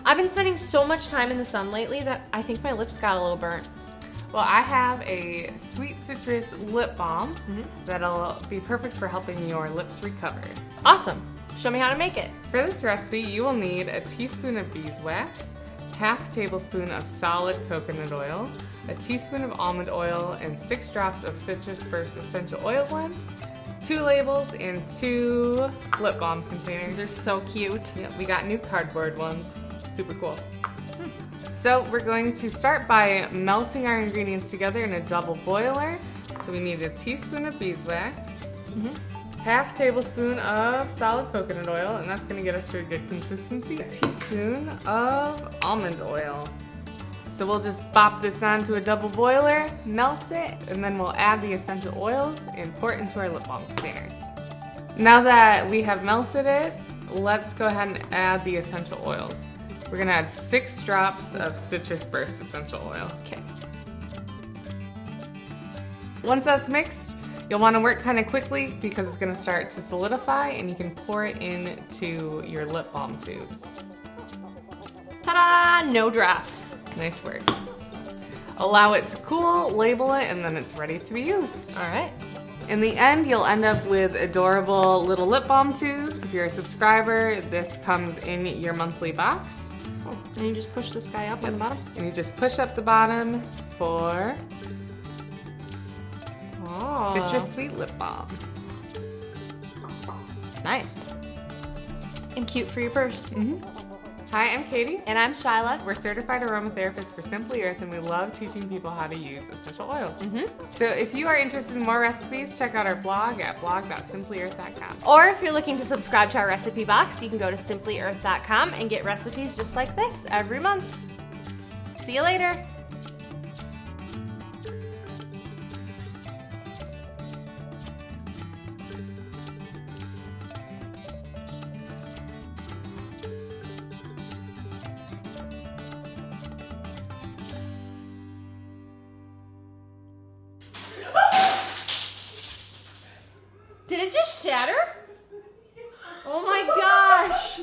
I've been spending so much time in the sun lately that I think my lips got a little burnt. Well, I have a sweet citrus lip balm that'll be perfect for helping your lips recover. Awesome. Show me how to make it. For this recipe, you will need a teaspoon of beeswax, half tablespoon of solid coconut oil, a teaspoon of almond oil, and 6 drops of Citrus Burst essential oil blend, 2 labels, and 2 lip balm containers. These are so cute. Yeah, we got new cardboard ones. Super cool. So we're going to start by melting our ingredients together in a double boiler. So we need a teaspoon of beeswax, half tablespoon of solid coconut oil, and that's going to get us to a good consistency. A teaspoon of almond oil. So we'll just bop this onto a double boiler, melt it, and then we'll add the essential oils and pour it into our lip balm containers. Now that we have melted it, let's go ahead and add the essential oils. We're gonna add 6 drops of Citrus Burst essential oil. Okay. Once that's mixed, you'll want to work kind of quickly because it's gonna start to solidify, and you can pour it into your lip balm tubes. Ta-da! No drops. Nice work. Allow it to cool, label it, and then it's ready to be used. All right. In the end, you'll end up with adorable little lip balm tubes. If you're a subscriber, this comes in your monthly box. Oh, and you just push this guy up on the bottom? And you just push up the bottom for Citrus Sweet Lip Balm. It's nice. And cute for your purse. Hi, I'm Katie. And I'm Shyla. We're certified aromatherapists for Simply Earth, and we love teaching people how to use essential oils. So if you are interested in more recipes, check out our blog at blog.simplyearth.com. Or if you're looking to subscribe to our recipe box, you can go to simplyearth.com and get recipes just like this every month. See you later.